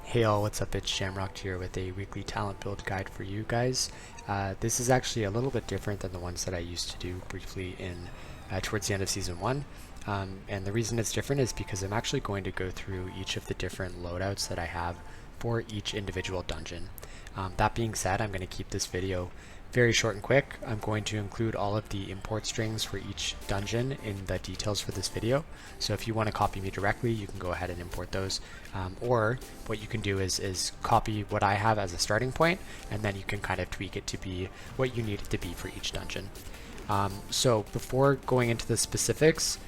Hey all, what's up? It's Shamrock here with a weekly talent build guide for you guys. This is actually a little bit different than the ones that I used to do briefly in towards the end of Season 1. And the reason it's different is because I'm actually going to go through each of the different loadouts that I have for each individual dungeon. That being said, I'm going to keep this video very short and quick. I'm going to include all of the import strings for each dungeon in the details for this video. So if you want to copy me directly, you can go ahead and import those. Or what you can do is copy what I have as a starting point, and then you can kind of tweak it to be what you need it to be for each dungeon. So before going into the specifics,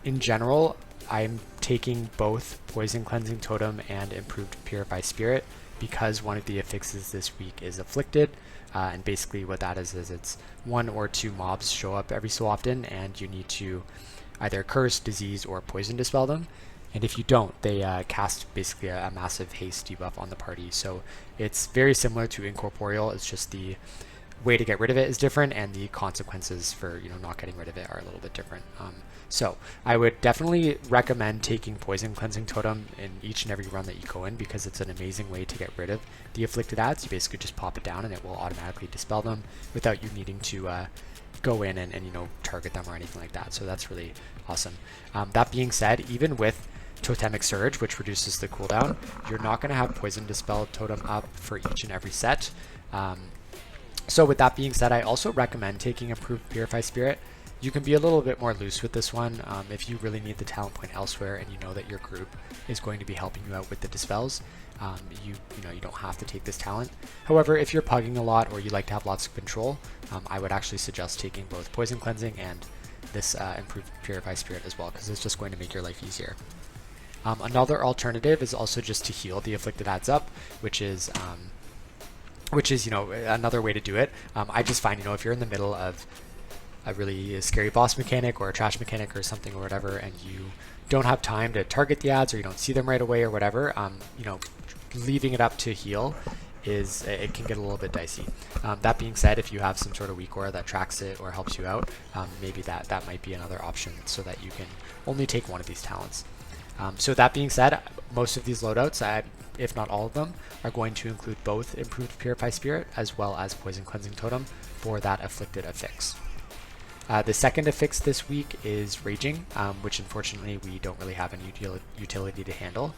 in general, I'm taking both Poison Cleansing Totem and Improved Purify Spirit because one of the affixes this week is Afflicted. And basically what that is it's one or two mobs show up every so often and you need to either curse, disease, or poison dispel them. And if you don't, they cast basically a massive haste debuff on the party. So it's very similar to Incorporeal, it's just the way to get rid of it is different and the consequences for not getting rid of it are a little bit different. So I would definitely recommend taking Poison Cleansing Totem in each and every run that you go in because it's an amazing way to get rid of the afflicted ads. You basically just pop it down and it will automatically dispel them without you needing to go in and target them or anything like that. So that's really awesome. That being said, even with Totemic Surge, which reduces the cooldown, you're not going to have Poison Dispel Totem up for each and every set. So with that being said, I also recommend taking Improved Purify Spirit. You can be a little bit more loose with this one if you really need the talent point elsewhere and you know that your group is going to be helping you out with the dispels. You don't have to take this talent. However, if you're pugging a lot or you like to have lots of control, I would actually suggest taking both Poison Cleansing and this Improved Purify Spirit as well because it's just going to make your life easier. Another alternative is also just to heal the afflicted ads up, which is another way to do it. I just find if you're in the middle of a really scary boss mechanic or a trash mechanic or something or whatever, and you don't have time to target the ads or you don't see them right away or whatever, leaving it up to heal it can get a little bit dicey. That being said, if you have some sort of weak aura that tracks it or helps you out, maybe that might be another option so that you can only take one of these talents. So that being said, most of these loadouts, if not all of them, are going to include both Improved Purify Spirit as well as Poison Cleansing Totem for that afflicted affix. The second affix this week is Raging, which unfortunately we don't really have any utility to handle.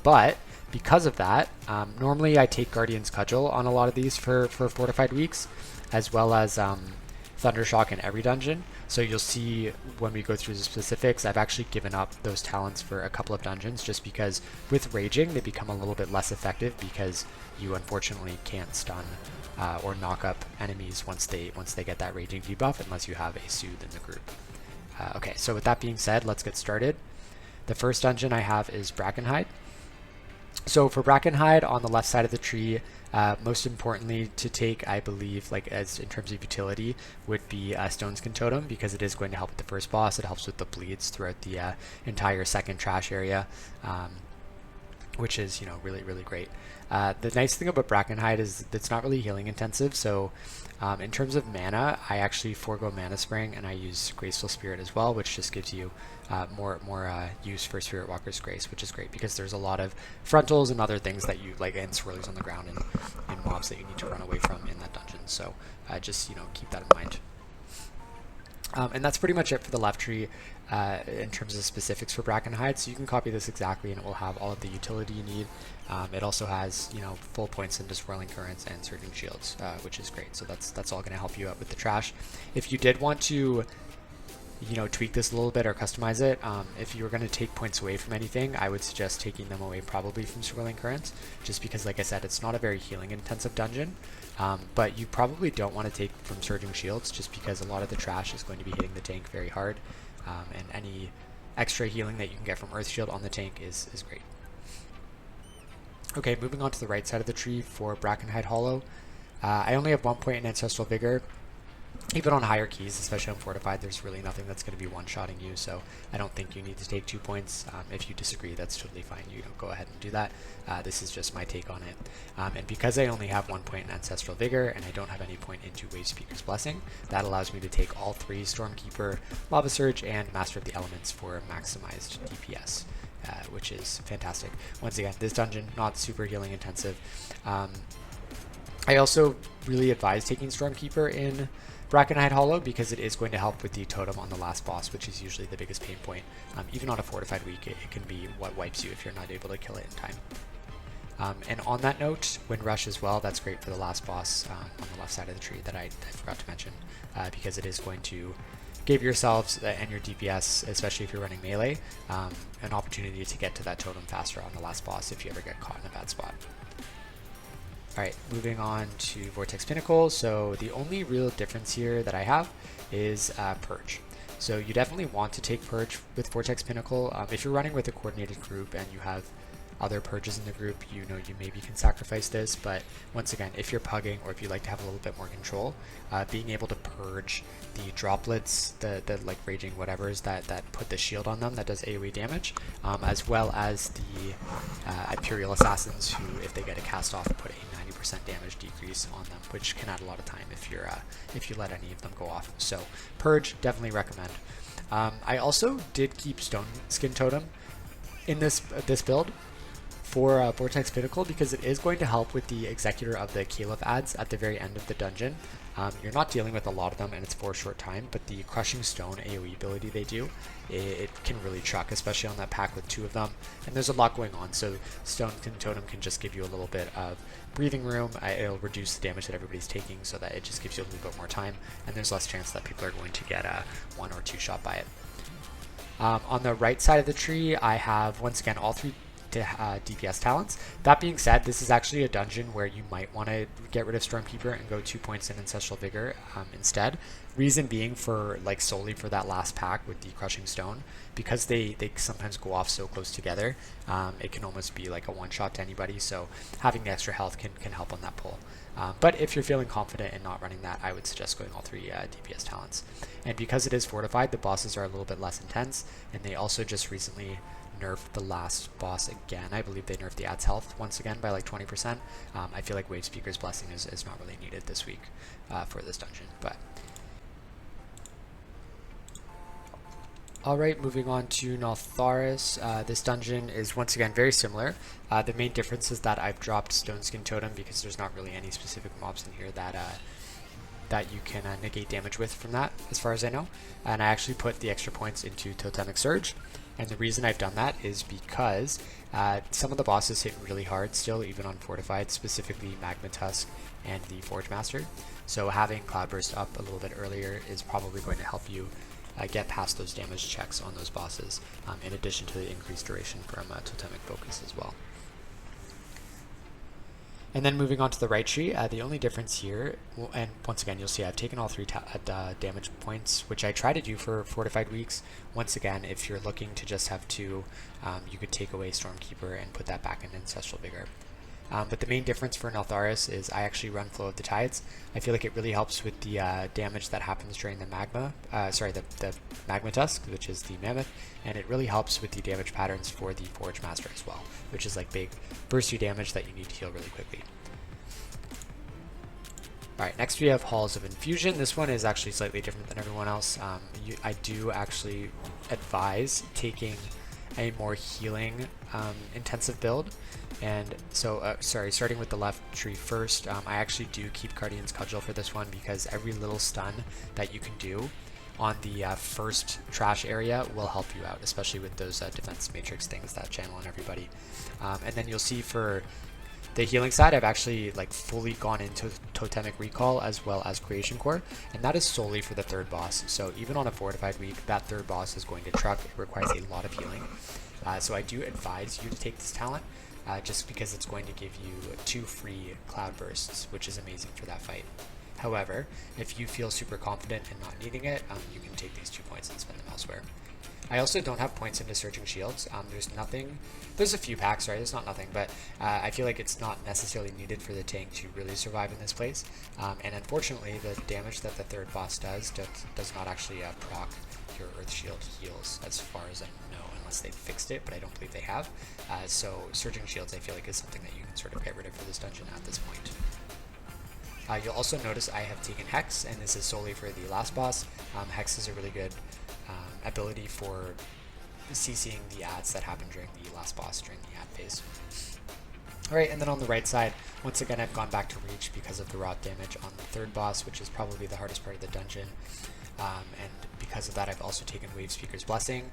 But because of that, normally I take Guardian's Cudgel on a lot of these for Fortified weeks, as well as Thundershock in every dungeon. So you'll see when we go through the specifics, I've actually given up those talents for a couple of dungeons just because with Raging they become a little bit less effective because you unfortunately can't stun or knock up enemies once they get that Raging debuff unless you have a Soothe in the group. Okay, so with that being said, let's get started. The first dungeon I have is Brackenhide. So for Brackenhide, on the left side of the tree, most importantly to take, I believe, as in terms of utility, would be Stone Skin Totem because it is going to help with the first boss. It helps with the bleeds throughout the entire second trash area, which is really great. The nice thing about Brackenhide is it's not really healing intensive. So in terms of mana, I actually forego Mana Spring and I use Graceful Spirit as well, which just gives you more use for Spirit Walker's Grace, which is great because there's a lot of frontals and other things that you and swirlies on the ground and mobs that you need to run away from in that dungeon. So just keep that in mind. And that's pretty much it for the left tree in terms of specifics for Brackenhide. So you can copy this exactly and it will have all of the utility you need. It also has full points into Swirling Currents and Surging Shields, which is great. So that's all going to help you out with the trash. If you did want to tweak this a little bit or customize it, if you were going to take points away from anything, I would suggest taking them away probably from Swirling Currents, just because like I said, it's not a very healing intensive dungeon. But you probably don't want to take from Surging Shields just because a lot of the trash is going to be hitting the tank very hard, and any extra healing that you can get from Earth Shield on the tank is great. Okay, moving on to the right side of the tree for Brackenhide Hollow. I only have 1 point in Ancestral Vigor. Even on higher keys, especially on Fortified, there's really nothing that's going to be one-shotting you, so I don't think you need to take 2 points. If you disagree, that's totally fine. Go ahead and do that. This is just my take on it. And because I only have 1 point in Ancestral Vigor, and I don't have any point into Wave Speaker's Blessing, that allows me to take all 3 Stormkeeper, Lava Surge, and Master of the Elements for maximized DPS. which is fantastic. Once again, this dungeon, not super healing intensive. I also really advise taking Stormkeeper in Brackenhide Hollow because it is going to help with the totem on the last boss, which is usually the biggest pain point. Even on a fortified week, it can be what wipes you if you're not able to kill it in time. And on that note, Wind Rush as well, that's great for the last boss on the left side of the tree that I forgot to mention, because it is going to give yourselves and your DPS, especially if you're running melee, an opportunity to get to that totem faster on the last boss if you ever get caught in a bad spot. Alright, moving on to Vortex Pinnacle. So the only real difference here that I have is Purge. So you definitely want to take Purge with Vortex Pinnacle. If you're running with a coordinated group and you have other purges in the group, you maybe can sacrifice this, but once again, if you're pugging or if you like to have a little bit more control, being able to purge the droplets, the like raging whatevers that put the shield on them that does AoE damage, as well as the Imperial Assassins who, if they get a cast off, put a 90% damage decrease on them, which can add a lot of time if you let any of them go off. So Purge, definitely recommend. I also did keep Stone Skin Totem in this build for Vortex Pinnacle because it is going to help with the Executor of the Caliph ads at the very end of the dungeon. You're not dealing with a lot of them and it's for a short time, but the Crushing Stone AoE ability they do, it can really truck, especially on that pack with 2 of them. And there's a lot going on, so Stone Totem can just give you a little bit of breathing room. It'll reduce the damage that everybody's taking so that it just gives you a little bit more time, and there's less chance that people are going to get a 1 or 2 shot by it. On the right side of the tree, I have, once again, all 3 DPS talents. That being said, this is actually a dungeon where you might want to get rid of Stormkeeper and go 2 points in Ancestral Vigor instead. Reason being for solely for that last pack with the Crushing Stone, because they sometimes go off so close together, it can almost be like a one-shot to anybody, so having the extra health can help on that pull. But if you're feeling confident in not running that, I would suggest going all 3 DPS talents. And because it is fortified, the bosses are a little bit less intense, and they also just recently nerfed the last boss again. I believe they nerfed the ad's health once again by like 20%. I feel like Wave Speaker's Blessing is not really needed this week for this dungeon. But alright, moving on to Neltharus. This dungeon is once again very similar. The main difference is that I've dropped Stone Skin Totem because there's not really any specific mobs in here that you can negate damage with from that, as far as I know. And I actually put the extra points into Totemic Surge. And the reason I've done that is because some of the bosses hit really hard still, even on Fortified, specifically Magma Tusk and the Forge Master. So having Cloudburst up a little bit earlier is probably going to help you get past those damage checks on those bosses, in addition to the increased duration from Totemic Focus as well. And then moving on to the right tree, the only difference here, and once again you'll see I've taken all 3 damage points, which I try to do for fortified weeks. Once again, if you're looking to just have 2, you could take away Stormkeeper and put that back in Ancestral Vigor. But the main difference for Neltharus is I actually run Flow of the Tides. I feel like it really helps with the damage that happens during the the Magma Tusk, which is the Mammoth, and it really helps with the damage patterns for the Forge Master as well, which is like big bursty damage that you need to heal really quickly. Alright, next we have Halls of Infusion. This one is actually slightly different than everyone else. I do actually advise taking a more healing intensive build. And so, starting with the left tree first, I actually do keep Guardian's Cudgel for this one because every little stun that you can do on the first trash area will help you out, especially with those defense matrix things that channel on everybody. And then you'll see for the healing side, I've actually fully gone into Totemic Recall as well as Creation Core, and that is solely for the 3rd boss. So even on a fortified week, that 3rd boss is going to truck. It requires a lot of healing. So I do advise you to take this talent, just because it's going to give you 2 free Cloud Bursts, which is amazing for that fight. However, if you feel super confident in not needing it, you can take these 2 points and spend them elsewhere. I also don't have points into Surging Shields. There's a few packs, right? There's not nothing, but I feel like it's not necessarily needed for the tank to really survive in this place. And unfortunately, the damage that the 3rd boss does not actually proc your Earth Shield heals, as far as I know, unless they've fixed it, but I don't believe they have. So Surging Shields, I feel like, is something that you can sort of get rid of for this dungeon at this point. You'll also notice I have taken Hex, and this is solely for the last boss. Hex is a really good ability for CCing the adds that happen during the last boss during the ad phase. Alright, and then on the right side, once again I've gone back to reach because of the rot damage on the third boss, which is probably the hardest part of the dungeon. And because of that, I've also taken Wave Speaker's Blessing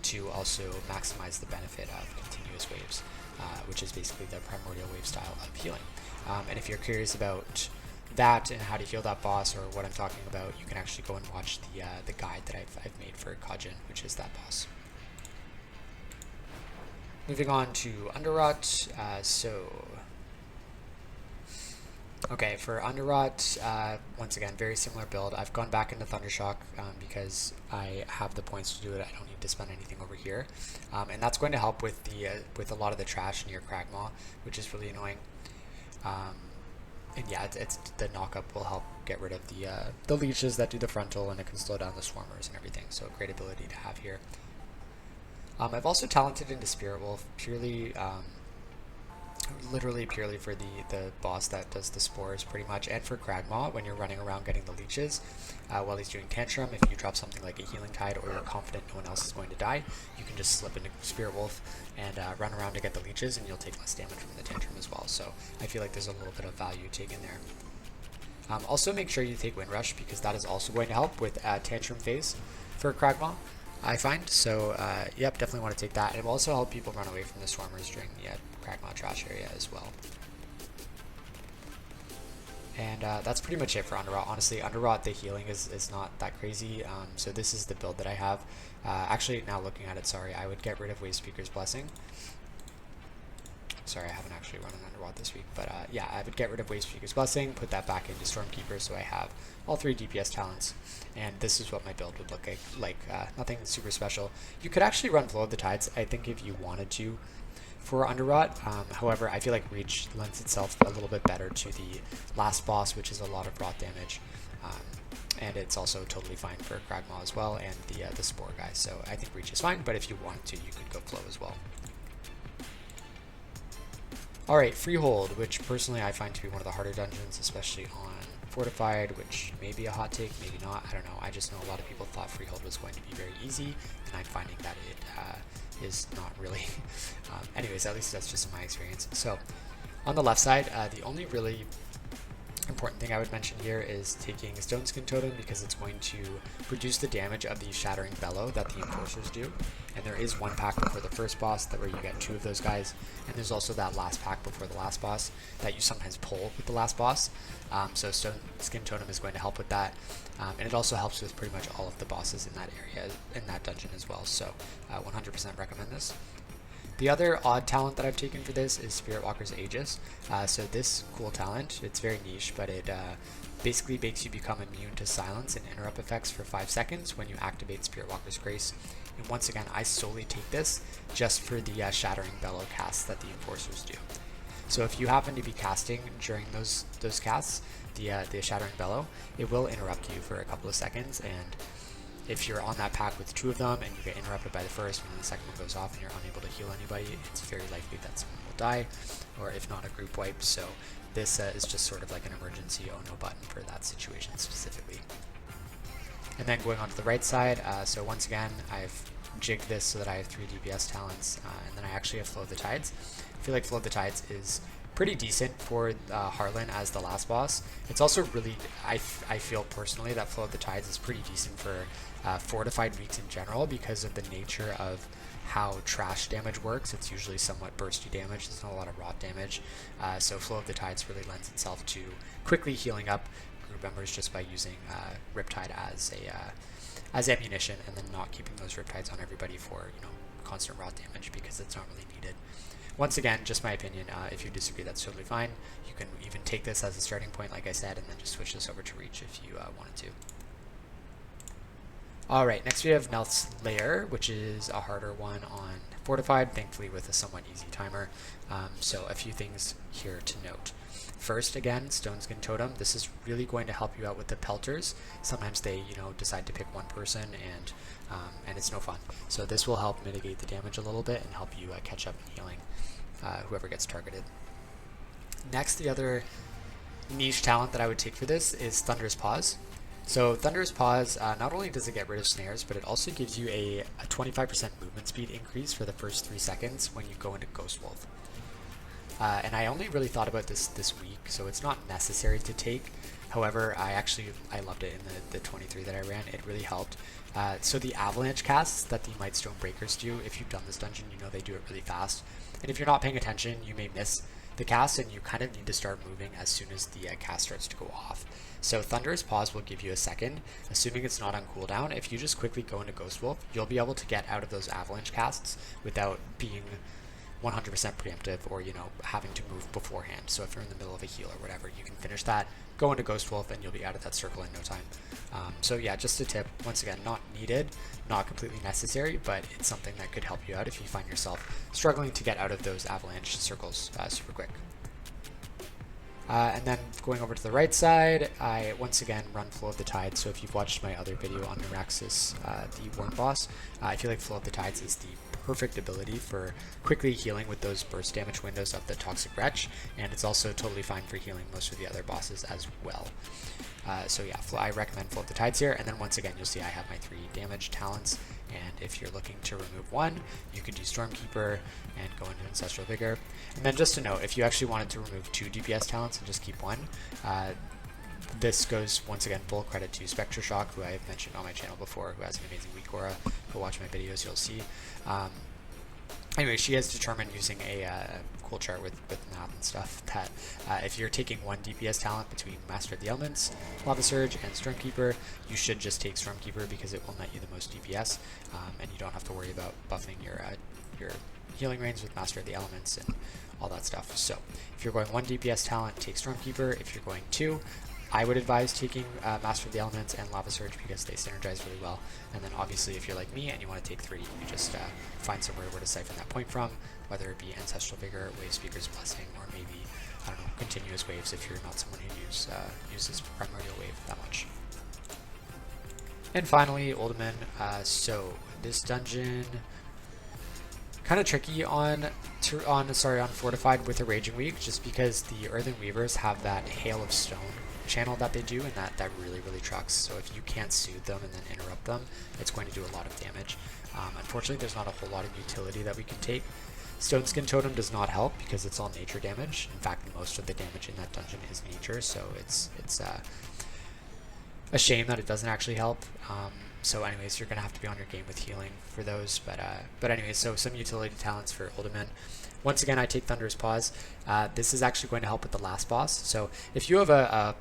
to also maximize the benefit of continuous waves, which is basically the primordial wave style of healing. And if you're curious about that and how to heal that boss or what I'm talking about, you can actually go and watch the guide that I've made for Kajin, which is that boss. Moving on to Underrot, okay, for Underrot, once again, very similar build. I've gone back into Thundershock because I have the points to do it. I don't need to spend anything over here, and that's going to help with with a lot of the trash near Cragmaw, which is really annoying. And yeah, it's the knockup will help get rid of the leeches that do the frontal, and it can slow down the swarmers and everything. So a great ability to have here. I've also talented into Spirit Wolf purely. Literally purely for the boss that does the spores pretty much, and for Cragmaw when you're running around getting the leeches while he's doing Tantrum. If you drop something like a Healing Tide or you're confident no one else is going to die, you can just slip into Spirit Wolf and run around to get the leeches, and you'll take less damage from the Tantrum as well. So I feel like there's a little bit of value taken there. Also make sure you take Windrush, because that is also going to help with Tantrum phase for Cragmaw, I find. So yep, definitely want to take that. It will also help people run away from the Swarmers during the Cragmaw trash area as well. And that's pretty much it for Underrot. Honestly, Underrot, the healing is not that crazy. So this is the build that I have. Actually, now looking at it, sorry, I would get rid of Wave Speaker's Blessing. Sorry, I haven't actually run an Underrot this week, but yeah, I would get rid of Wave Speaker's Blessing, put that back into Stormkeeper, so I have all 3 DPS talents, and this is what my build would look like. Nothing super special. You could actually run Flow of the Tides, I think, if you wanted to, for Underrot. However, I feel like Reach lends itself a little bit better to the last boss, which is a lot of rot damage, and it's also totally fine for Cragmaw as well, and the Spore guy. So I think Reach is fine, but if you wanted to, you could go Flow as well. Alright, Freehold, which personally I find to be one of the harder dungeons, especially on Fortified, which may be a hot take, maybe not, I don't know. I just know a lot of people thought Freehold was going to be very easy, and I'm finding that it is not really. Anyways, at least that's just in my experience. So, on the left side, the only really important thing I would mention here is taking Stone Skin Totem, because it's going to reduce the damage of the Shattering Bellow that the Enforcers do. And there is one pack before the first boss where you get 2 of those guys, and there's also that last pack before the last boss that you sometimes pull with the last boss. So Stone Skin Totem is going to help with that, and it also helps with pretty much all of the bosses in that area, in that dungeon as well. So 100% recommend this. The other odd talent that I've taken for this is Spirit Walker's Aegis. So this cool talent, it's very niche, but it basically makes you become immune to silence and interrupt effects for 5 seconds when you activate Spirit Walker's Grace. And once again, I solely take this just for the Shattering Bellow casts that the Enforcers do. So if you happen to be casting during those casts, the Shattering Bellow, it will interrupt you for a couple of seconds, and if you're on that pack with 2 of them and you get interrupted by the first and then the second one goes off and you're unable to heal anybody, it's very likely that someone will die, or if not, a group wipe. So this is just sort of like an emergency oh no button for that situation specifically. And then going on to the right side, so once again, I've jigged this so that I have 3 DPS talents, and then I actually have Flow of the Tides. I feel like Flow of the Tides is pretty decent for Harlan as the last boss. It's also really, I feel personally that Flow of the Tides is pretty decent for Fortified weeks in general, because of the nature of how trash damage works. It's usually somewhat bursty damage, there's not a lot of rot damage, so Flow of the Tides really lends itself to quickly healing up group members just by using Riptide as ammunition, and then not keeping those Riptides on everybody for constant rot damage, because it's not really needed. Once again, just my opinion. If you disagree, that's totally fine. You can even take this as a starting point, like I said, and then just switch this over to Reach if you wanted to. Alright, next we have Nelth's Lair, which is a harder one on Fortified, thankfully with a somewhat easy timer. So a few things here to note. First, again, Stone Skin Totem. This is really going to help you out with the Pelters. Sometimes they, decide to pick one person, and it's no fun. So this will help mitigate the damage a little bit and help you catch up in healing whoever gets targeted. Next, the other niche talent that I would take for this is Thunderous Paws. So Thunderous Paws, not only does it get rid of snares, but it also gives you a 25% movement speed increase for the first 3 seconds when you go into Ghost Wolf. And I only really thought about this week, so it's not necessary to take. However, I loved it in the 23 that I ran. It really helped. So the avalanche casts that the Mightstone Breakers do, if you've done this dungeon, you know they do it really fast. And if you're not paying attention, you may miss the cast, and you kind of need to start moving as soon as the cast starts to go off. So Thunderous Paws will give you a second, assuming it's not on cooldown. If you just quickly go into Ghost Wolf, you'll be able to get out of those avalanche casts without being 100% preemptive or, you know, having to move beforehand. So if you're in the middle of a heal or whatever, you can finish that, go into Ghost Wolf, and you'll be out of that circle in no time. So yeah, just a tip, once again, not needed, not completely necessary, but it's something that could help you out if you find yourself struggling to get out of those avalanche circles super quick. And then going over to the right side, I once again run Flow of the Tides. So if you've watched my other video on Neuraxis, the Worm Boss, I feel like Flow of the Tides is the perfect ability for quickly healing with those burst damage windows of the Toxic Wretch, and it's also totally fine for healing most of the other bosses as well. So yeah, I recommend Flow of the Tides here, and then once again you'll see I have my 3 damage talents, and if you're looking to remove one, you could do Stormkeeper and go into Ancestral Vigor. And then just to note, if you actually wanted to remove 2 DPS talents and just keep one, this goes, once again, full credit to Spectre Shock, who I have mentioned on my channel before, who has an amazing weak aura. Go watch my videos, you'll see. Anyway, she has determined using a cool chart with math and stuff that if you're taking 1 DPS talent between Master of the Elements, Lava Surge, and Stormkeeper, you should just take Stormkeeper because it will net you the most DPS, and you don't have to worry about buffing your healing reigns with Master of the Elements and all that stuff. So if you're going 1 DPS talent, take Stormkeeper. If you're going 2, I would advise taking Master of the Elements and Lava Surge because they synergize really well. And then obviously if you're like me and you want to take 3, you just find somewhere where to siphon that point from, whether it be Ancestral Vigor, Wave Speaker's Blessing, or maybe, I don't know, Continuous Waves if you're not someone who uses Primordial Wave that much. And finally, Uldaman. So this dungeon, kind of tricky on Fortified with a Raging Week, just because the Earthen Weavers have that Hail of Stone channel that they do, and that really trucks. So if you can't soothe them and then interrupt them, it's going to do a lot of damage. Unfortunately, there's not a whole lot of utility that we can take. Stone Skin Totem does not help because it's all nature damage. In fact, most of the damage in that dungeon is nature, so it's a shame that it doesn't actually help. So anyways, you're going to have to be on your game with healing for those. But anyways, so some utility talents for Uldaman. Once again, I take Thunderous Paws. This is actually going to help with the last boss. So if you have a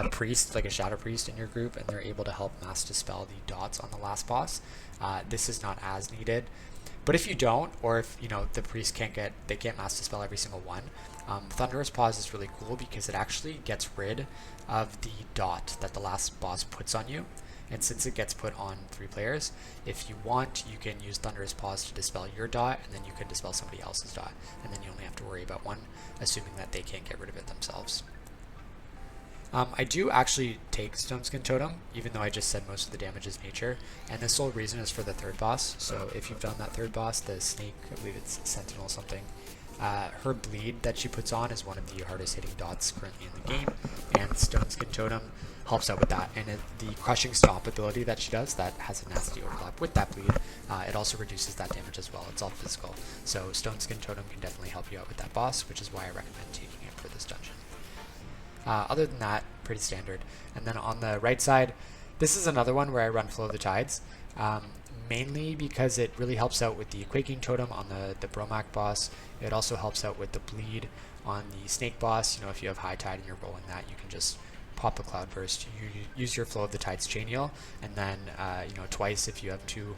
priest, like a Shadow Priest in your group, and they're able to help mass dispel the dots on the last boss, this is not as needed. But if you don't, or if the priest can't mass dispel every single one, Thunderous Paws is really cool because it actually gets rid of the dot that the last boss puts on you. And since it gets put on 3 players, if you want, you can use Thunderous Paws to dispel your dot, and then you can dispel somebody else's dot, and then you only have to worry about one, assuming that they can't get rid of it themselves. I do actually take Stone Skin Totem, even though I just said most of the damage is nature, and the sole reason is for the 3rd boss. So if you've done that 3rd boss, the snake, I believe it's Sentinel something, her bleed that she puts on is one of the hardest hitting dots currently in the game, and Stone Skin Totem helps out with that. And the Crushing Stomp ability that she does, that has a nasty overlap with that bleed, it also reduces that damage as well. It's all physical. So Stone Skin Totem can definitely help you out with that boss, which is why I recommend taking it for this dungeon. Other than that, pretty standard. And then on the right side, this is another one where I run Flow of the Tides, mainly because it really helps out with the Quaking Totem on the Bromac boss. It also helps out with the bleed on the Snake boss. If you have High Tide and you're rolling that, you can just pop the Cloudburst. You use your Flow of the Tides chain heal, and then twice if you have 2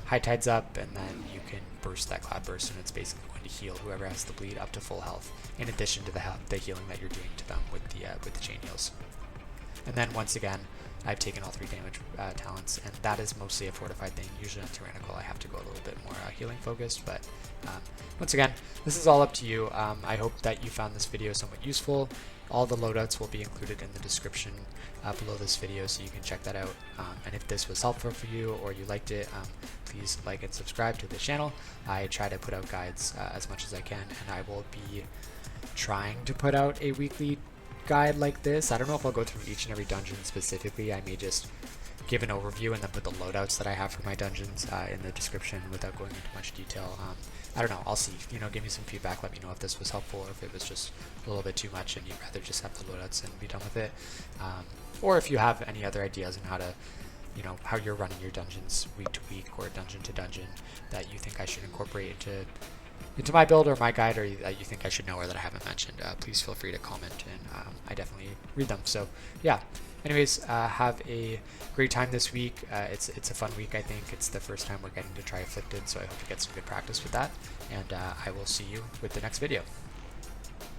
High Tides up, and then you can burst that Cloudburst, and it's basically going to heal whoever has the bleed up to full health, in addition to the healing that you're doing to them with the chain heals. And then once again, I've taken all 3 damage talents, and that is mostly a fortified thing. Usually on Tyrannical I have to go a little bit more healing focused, but once again, this is all up to you. I hope that you found this video somewhat useful. All the loadouts will be included in the description below this video, so you can check that out. And if this was helpful for you or you liked it, please like and subscribe to the channel. I try to put out guides as much as I can, and I will be trying to put out a weekly guide like this. I don't know if I'll go through each and every dungeon specifically. I may just give an overview and then put the loadouts that I have for my dungeons in the description without going into much detail. I don't know, I'll see. You know, give me some feedback, let me know if this was helpful or if it was just a little bit too much and you'd rather just have the loadouts and be done with it. Or if you have any other ideas on how to, you know, how you're running your dungeons week to week or dungeon to dungeon that you think I should incorporate into my build or my guide, or that you think I should know or that I haven't mentioned, please feel free to comment, and I definitely read them. So yeah, anyways, have a great time this week. It's a fun week, I think. It's the first time we're getting to try Afflicted, so I hope to get some good practice with that, and I will see you with the next video.